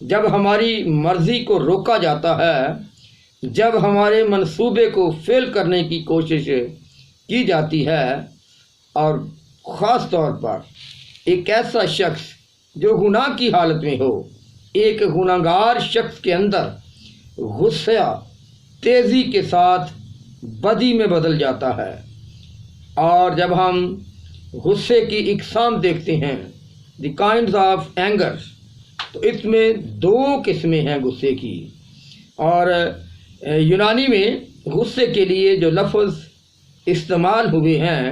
جب ہماری مرضی کو روکا جاتا ہے، جب ہمارے منصوبے کو فیل کرنے کی کوشش کی جاتی ہے، اور خاص طور پر ایک ایسا شخص جو گناہ کی حالت میں ہو، ایک گناہگار شخص کے اندر غصہ تیزی کے ساتھ بدی میں بدل جاتا ہے۔ اور جب ہم غصے کی اقسام دیکھتے ہیں، دی کائنڈز آف اینگر، تو اس میں دو قسمیں ہیں غصے کی۔ اور یونانی میں غصے کے لیے جو لفظ استعمال ہوئے ہیں،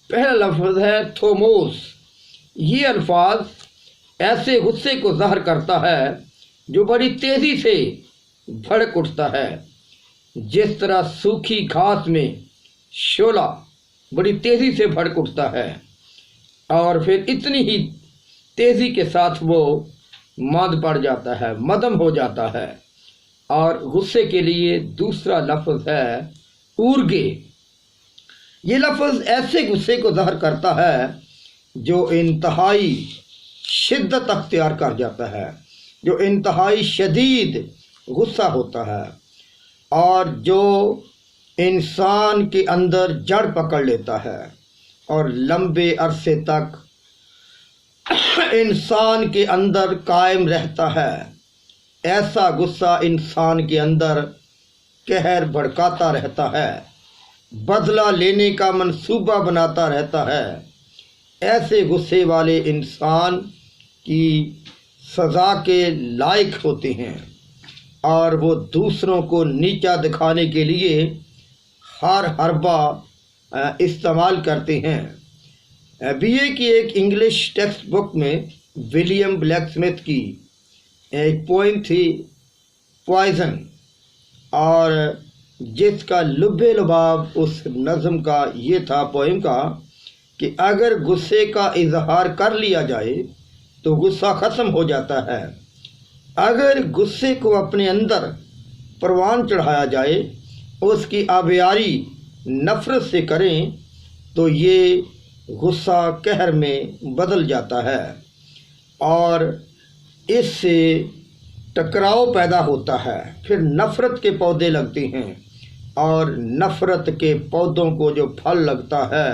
پہلا لفظ ہے تھوموس۔ یہ الفاظ ایسے غصے کو ظاہر کرتا ہے جو بڑی تیزی سے بھڑک اٹھتا ہے، جس طرح سوکھی گھاس میں شعلہ بڑی تیزی سے بھڑک اٹھتا ہے اور پھر اتنی ہی تیزی کے ساتھ وہ ماد پڑ جاتا ہے، مدم ہو جاتا ہے۔ اور غصے کے لیے دوسرا لفظ ہے اورگے۔ یہ لفظ ایسے غصے کو ظاہر کرتا ہے جو انتہائی شدت اختیار کر جاتا ہے، جو انتہائی شدید غصہ ہوتا ہے، اور جو انسان کے اندر جڑ پکڑ لیتا ہے اور لمبے عرصے تک انسان کے اندر قائم رہتا ہے۔ ایسا غصہ انسان کے اندر قہر بھڑکاتا رہتا ہے، بدلہ لینے کا منصوبہ بناتا رہتا ہے۔ ایسے غصے والے انسان کی سزا کے لائق ہوتے ہیں، اور وہ دوسروں کو نیچا دکھانے کے لیے ہر حربہ استعمال کرتے ہیں۔ بی اے کی ایک انگلش ٹیکسٹ بک میں ولیم بلیک سمتھ کی ایک پوئم تھی پوائزن، اور جس کا لب لباب اس نظم کا یہ تھا، پوئم کا، کہ اگر غصے کا اظہار کر لیا جائے تو غصہ ختم ہو جاتا ہے، اگر غصے کو اپنے اندر پروان چڑھایا جائے، اس کی آبیاری نفرت سے کریں تو یہ غصہ قہر میں بدل جاتا ہے، اور اس سے ٹکراؤ پیدا ہوتا ہے، پھر نفرت کے پودے لگتے ہیں، اور نفرت کے پودوں کو جو پھل لگتا ہے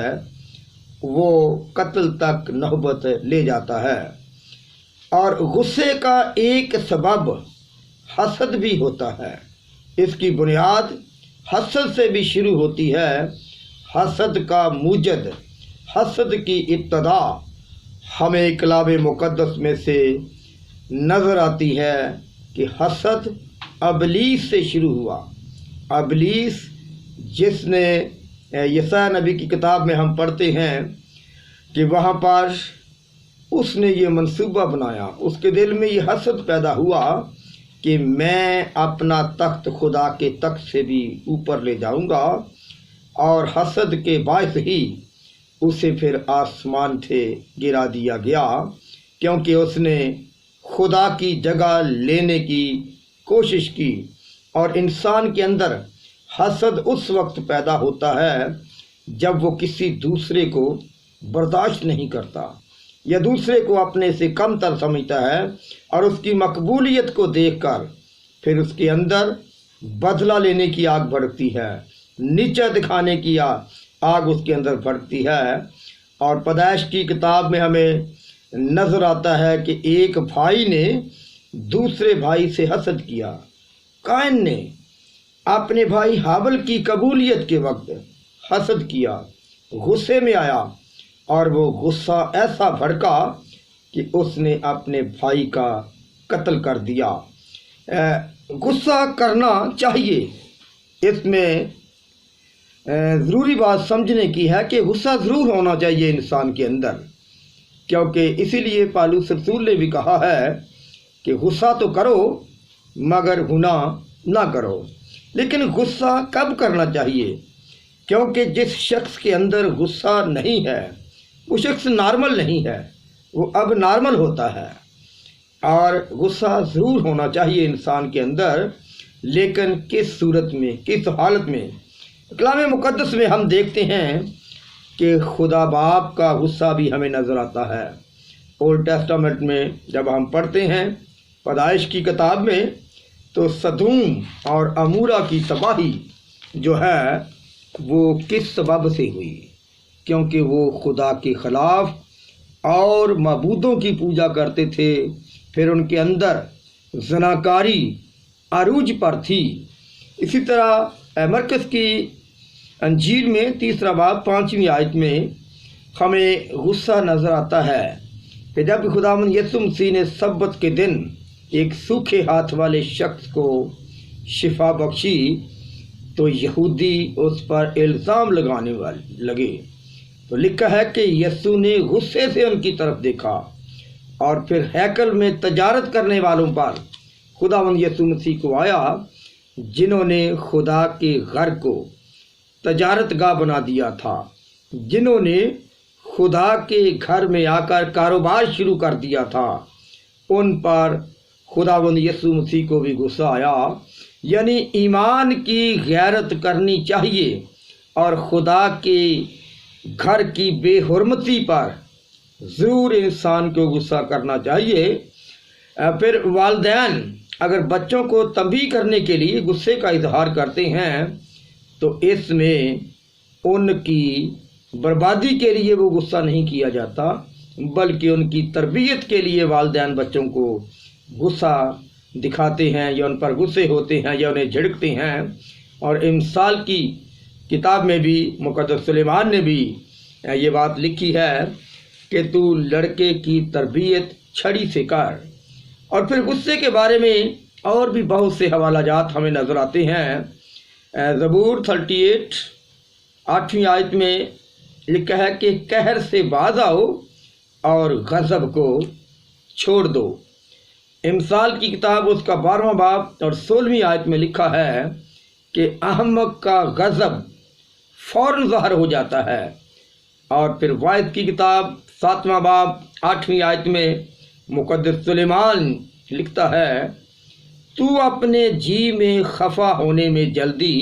وہ قتل تک نوبت لے جاتا ہے۔ اور غصے کا ایک سبب حسد بھی ہوتا ہے، اس کی بنیاد حسد سے بھی شروع ہوتی ہے۔ حسد کا موجد، حسد کی ابتدا ہمیں کلام مقدس میں سے نظر آتی ہے کہ حسد ابلیس سے شروع ہوا۔ ابلیس، جس نے یسایا نبی کی کتاب میں ہم پڑھتے ہیں کہ وہاں پر اس نے یہ منصوبہ بنایا، اس کے دل میں یہ حسد پیدا ہوا کہ میں اپنا تخت خدا کے تخت سے بھی اوپر لے جاؤں گا، اور حسد کے باعث ہی اسے پھر آسمان سے گرا دیا گیا، کیونکہ اس نے خدا کی جگہ لینے کی کوشش کی۔ اور انسان کے اندر حسد اس وقت پیدا ہوتا ہے جب وہ کسی دوسرے کو برداشت نہیں کرتا، یا دوسرے کو اپنے سے کم تر سمجھتا ہے، اور اس کی مقبولیت کو دیکھ کر پھر اس کے اندر بدلہ لینے کی آگ بھڑکتی ہے، نیچا دکھانے کی آگ اس کے اندر بھڑکتی ہے۔ اور پیدائش کی کتاب میں ہمیں نظر آتا ہے کہ ایک بھائی نے دوسرے بھائی سے حسد کیا۔ قائن نے اپنے بھائی حابل کی قبولیت کے وقت حسد کیا، غصے میں آیا، اور وہ غصہ ایسا بھڑکا کہ اس نے اپنے بھائی کا قتل کر دیا۔ غصہ کرنا چاہیے، اس میں ضروری بات سمجھنے کی ہے کہ غصہ ضرور ہونا چاہیے انسان کے اندر، کیونکہ اسی لیے پالوس رسول نے بھی کہا ہے کہ غصہ تو کرو مگر گناہ نہ کرو۔ لیکن غصہ کب کرنا چاہیے؟ کیونکہ جس شخص کے اندر غصہ نہیں ہے وہ شخص نارمل نہیں ہے، وہ اب نارمل ہوتا ہے۔ اور غصہ ضرور ہونا چاہیے انسان کے اندر، لیکن کس صورت میں، کس حالت میں؟ کلام مقدس میں ہم دیکھتے ہیں کہ خدا باپ کا غصہ بھی ہمیں نظر آتا ہے۔ اولڈ ٹیسٹامنٹ میں جب ہم پڑھتے ہیں پیدائش کی کتاب میں تو سدوم اور عمورہ کی تباہی جو ہے وہ کس سبب سے ہوئی؟ کیونکہ وہ خدا کے خلاف اور معبودوں کی پوجا کرتے تھے، پھر ان کے اندر زناکاری عروج پر تھی۔ اسی طرح مرکز کی انجیل میں 3 باب 5 آیت میں ہمیں غصہ نظر آتا ہے کہ جب خداوند یسوع مسیح نے سبت کے دن ایک سوکھے ہاتھ والے شخص کو شفا بخشی تو یہودی اس پر الزام لگانے لگے، تو لکھا ہے کہ یسوع نے غصے سے ان کی طرف دیکھا اور پھر ہیکل میں تجارت کرنے والوں پر خداوند یسوع مسیح کو آیا، جنہوں نے خدا کے گھر کو تجارت گاہ بنا دیا تھا، جنہوں نے خدا کے گھر میں آ کر کاروبار شروع کر دیا تھا، ان پر خداوند یسوع مسیح کو بھی غصہ آیا۔ یعنی ایمان کی غیرت کرنی چاہیے اور خدا کے گھر کی بے حرمتی پر ضرور انسان کو غصہ کرنا چاہیے۔ پھر والدین اگر بچوں کو تنبیہ کرنے کے لیے غصے کا اظہار کرتے ہیں تو اس میں ان کی بربادی کے لیے وہ غصہ نہیں کیا جاتا، بلکہ ان کی تربیت کے لیے والدین بچوں کو غصہ دکھاتے ہیں یا ان پر غصے ہوتے ہیں یا انہیں جھڑکتے ہیں۔ اور امثال کی کتاب میں بھی مقدس سلیمان نے بھی یہ بات لکھی ہے کہ تو لڑکے کی تربیت چھڑی سے کر۔ اور پھر غصے کے بارے میں اور بھی بہت سے حوالہ جات ہمیں نظر آتے ہیں۔ زبور 38 8 آیت میں لکھا ہے کہ قہر سے باز آؤ اور غضب کو چھوڑ دو۔ امثال کی کتاب اس کا 12واں باب اور 16 آیت میں لکھا ہے کہ احمق کا غضب فوراً ظاہر ہو جاتا ہے۔ اور پھر واعظ کی کتاب 7واں باب 8 آیت میں مقدس سلیمان لکھتا ہے تو اپنے جی میں خفا ہونے میں جلدی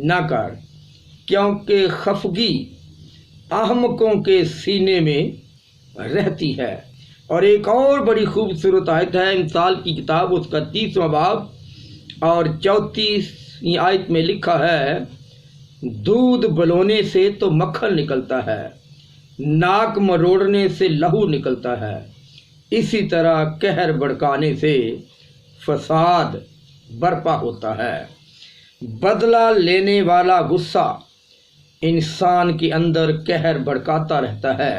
نہ کر، کیونکہ خفگی احمقوں کے سینے میں رہتی ہے۔ اور ایک اور بڑی خوبصورت آیت ہے امثال کی کتاب اس کا 30واں باب اور 34 آیت میں لکھا ہے دودھ بلونے سے تو مکھن نکلتا ہے، ناک مروڑنے سے لہو نکلتا ہے، اسی طرح قہر بھڑکانے سے فساد برپا ہوتا ہے۔ بدلہ لینے والا غصہ انسان کے اندر قہر بھڑکاتا رہتا ہے،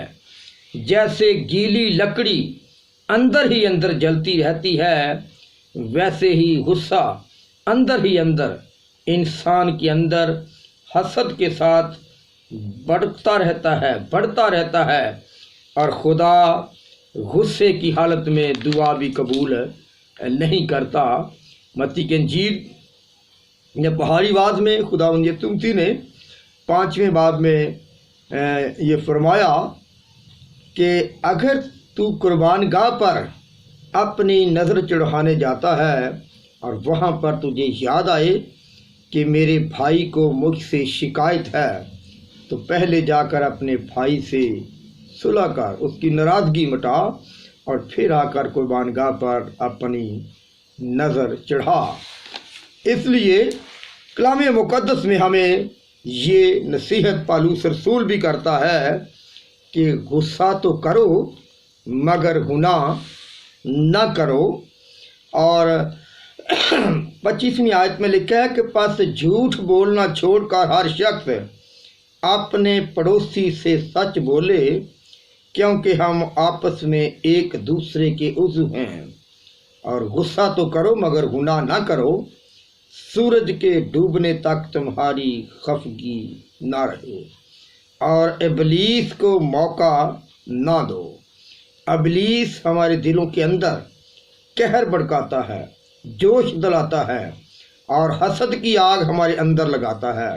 جیسے گیلی لکڑی اندر ہی اندر جلتی رہتی ہے، ویسے ہی غصہ اندر ہی اندر انسان کے اندر حسد کے ساتھ بڑھتا رہتا ہے اور خدا غصے کی حالت میں دعا بھی قبول نہیں کرتا۔ متی کی انجیل نے پہاڑی آواز میں خداوند یسوع مسیح نے 5ویں باب میں یہ فرمایا کہ اگر تو قربان گاہ پر اپنی نظر چڑھانے جاتا ہے اور وہاں پر تجھے یاد آئے کہ میرے بھائی کو مجھ سے شکایت ہے، تو پہلے جا کر اپنے بھائی سے صلح کر، اس کی ناراضگی مٹا اور پھر آ کر قربان گاہ پر اپنی نظر چڑھا۔ اس لیے کلام مقدس میں ہمیں یہ نصیحت پالوس رسول بھی کرتا ہے کہ غصہ تو کرو مگر گناہ نہ کرو۔ اور 25ویں آیت میں لکھا ہے کہ پس جھوٹ بولنا چھوڑ کر ہر شخص اپنے پڑوسی سے سچ بولے، کیونکہ ہم آپس میں ایک دوسرے کے عضو ہیں۔ اور غصہ تو کرو مگر گناہ نہ کرو، سورج کے ڈوبنے تک تمہاری خفگی نہ رہے، اور ابلیس کو موقع نہ دو۔ ابلیس ہمارے دلوں کے اندر قہر بھڑکاتا ہے، جوش دلاتا ہے اور حسد کی آگ ہمارے اندر لگاتا ہے،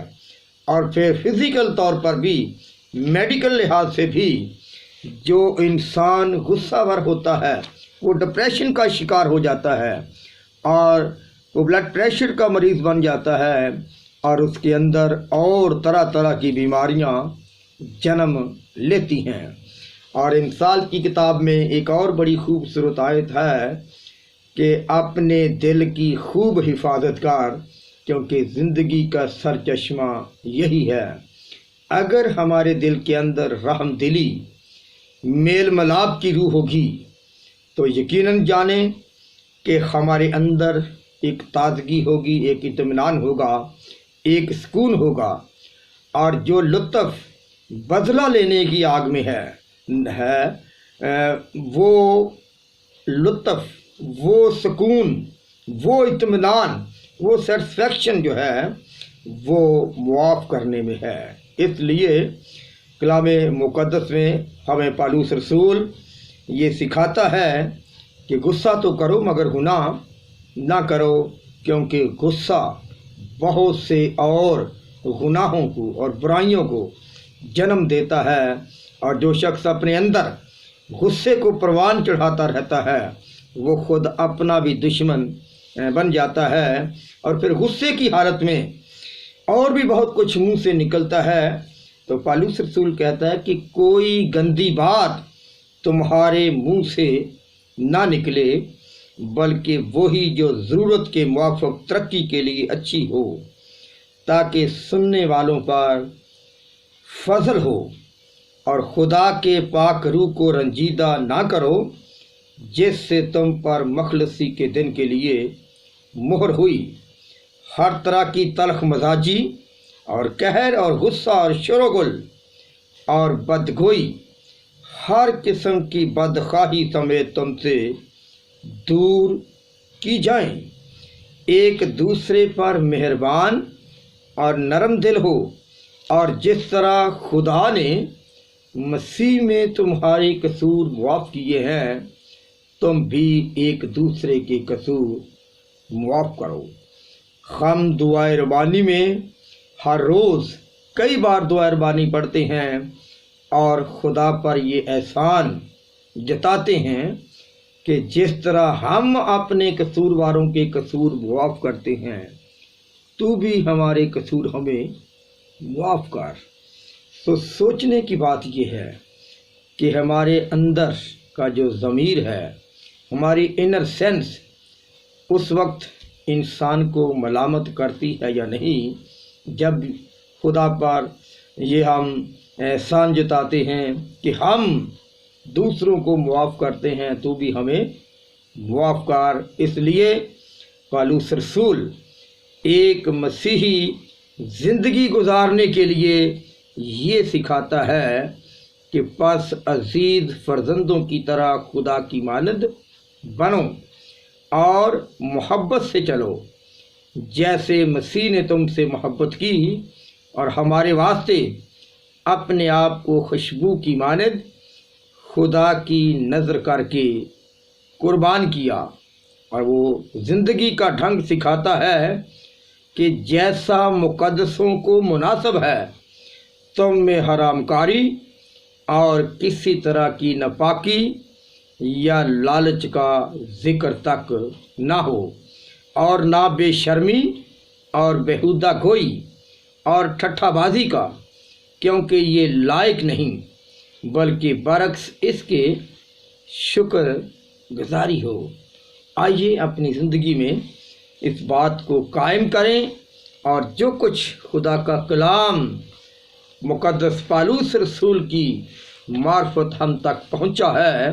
اور پھر فزیکل طور پر بھی، میڈیکل لحاظ سے بھی جو انسان غصہ ور ہوتا ہے وہ ڈپریشن کا شکار ہو جاتا ہے اور وہ بلڈ پریشر کا مریض بن جاتا ہے، اور اس کے اندر اور طرح طرح کی بیماریاں جنم لیتی ہیں۔ اور امثال کی کتاب میں ایک اور بڑی خوبصورت آیت ہے کہ اپنے دل کی خوب حفاظت کر، کیونکہ زندگی کا سرچشمہ یہی ہے۔ اگر ہمارے دل کے اندر رحم دلی، میل ملاپ کی روح ہوگی تو یقیناً جانیں کہ ہمارے اندر ایک تازگی ہوگی، ایک اطمینان ہوگا، ایک سکون ہوگا، اور جو لطف بدلہ لینے کی آگ میں ہے وہ لطف، وہ سکون، وہ اطمینان، وہ سیٹسفیکشن جو ہے وہ معاف کرنے میں ہے۔ اس لیے کلام مقدس میں ہمیں پالوس رسول یہ سکھاتا ہے کہ غصہ تو کرو مگر گناہ نہ کرو، کیونکہ غصہ بہت سے اور گناہوں کو اور برائیوں کو جنم دیتا ہے، اور جو شخص اپنے اندر غصے کو پروان چڑھاتا رہتا ہے وہ خود اپنا بھی دشمن بن جاتا ہے، اور پھر غصے کی حالت میں اور بھی بہت کچھ منہ سے نکلتا ہے۔ تو پالوس رسول کہتا ہے کہ کوئی گندی بات تمہارے منہ سے نہ نکلے، بلکہ وہی جو ضرورت کے موافق ترقی کے لیے اچھی ہو، تاکہ سننے والوں پر فضل ہو، اور خدا کے پاک روح کو رنجیدہ نہ کرو، جس سے تم پر مخلصی کے دن کے لیے مہر ہوئی۔ ہر طرح کی تلخ مزاجی اور قہر اور غصہ اور شور و غل اور بدگوئی، ہر قسم کی بدخواہی سمیت تم سے دور کی جائیں۔ ایک دوسرے پر مہربان اور نرم دل ہو، اور جس طرح خدا نے مسیح میں تمہارے قصور معاف کیے ہیں، تم بھی ایک دوسرے کے قصور معاف کرو۔ ہم دعائے ربانی میں ہر روز کئی بار دعائے ربانی پڑھتے ہیں اور خدا پر یہ احسان جتاتے ہیں کہ جس طرح ہم اپنے قصورواروں کے قصور معاف کرتے ہیں، تو بھی ہمارے قصور ہمیں معاف کر۔ تو سوچنے کی بات یہ ہے کہ ہمارے اندر کا جو ضمیر ہے، ہماری انر سینس، اس وقت انسان کو ملامت کرتی ہے یا نہیں جب خدا پر یہ ہم احسان جتاتے ہیں کہ ہم دوسروں کو معاف کرتے ہیں، تو بھی ہمیں معاف کر۔ اس لیے پالوس رسول ایک مسیحی زندگی گزارنے کے لیے یہ سکھاتا ہے کہ پس عزیز فرزندوں کی طرح خدا کی مانند بنو اور محبت سے چلو، جیسے مسیح نے تم سے محبت کی اور ہمارے واسطے اپنے آپ کو خوشبو کی مانند خدا کی نظر کر کے قربان کیا۔ اور وہ زندگی کا ڈھنگ سکھاتا ہے کہ جیسا مقدسوں کو مناسب ہے، تم میں حرام کاری اور کسی طرح کی ناپاکی یا لالچ کا ذکر تک نہ ہو، اور نہ بے شرمی اور بیہودہ گوئی اور ٹھٹھا بازی کا، کیونکہ یہ لائق نہیں، بلکہ برعکس اس کے شکر گزاری ہو۔ آئیے اپنی زندگی میں اس بات کو قائم کریں، اور جو کچھ خدا کا کلام مقدس پالوس رسول کی معرفت ہم تک پہنچا ہے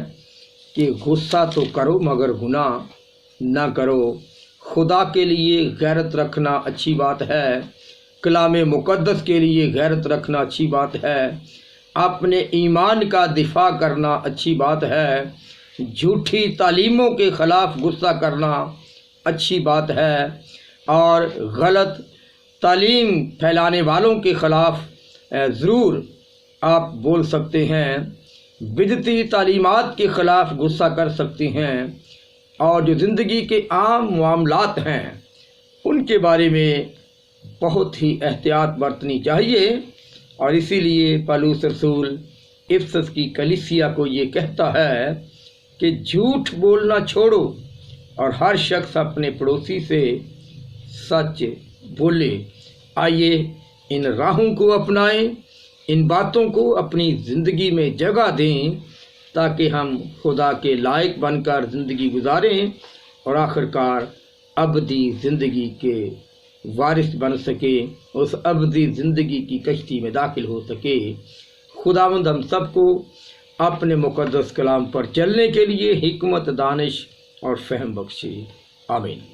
کہ غصہ تو کرو مگر گناہ نہ کرو۔ خدا کے لیے غیرت رکھنا اچھی بات ہے، کلام مقدس کے لیے غیرت رکھنا اچھی بات ہے، اپنے ایمان کا دفاع کرنا اچھی بات ہے، جھوٹی تعلیموں کے خلاف غصہ کرنا اچھی بات ہے، اور غلط تعلیم پھیلانے والوں کے خلاف ضرور آپ بول سکتے ہیں، بدعتی تعلیمات کے خلاف غصہ کر سکتے ہیں، اور جو زندگی کے عام معاملات ہیں ان کے بارے میں بہت ہی احتیاط برتنی چاہیے۔ اور اسی لیے پالوس رسول افسس کی کلیسیا کو یہ کہتا ہے کہ جھوٹ بولنا چھوڑو اور ہر شخص اپنے پڑوسی سے سچ بولے۔ آئیے ان راہوں کو اپنائیں، ان باتوں کو اپنی زندگی میں جگہ دیں، تاکہ ہم خدا کے لائق بن کر زندگی گزاریں اور آخرکار ابدی زندگی کے وارث بن سکے، اس ابدی زندگی کی کشتی میں داخل ہو سکے۔ خداوند ہم سب کو اپنے مقدس کلام پر چلنے کے لیے حکمت، دانش اور فہم بخشے۔ آمین۔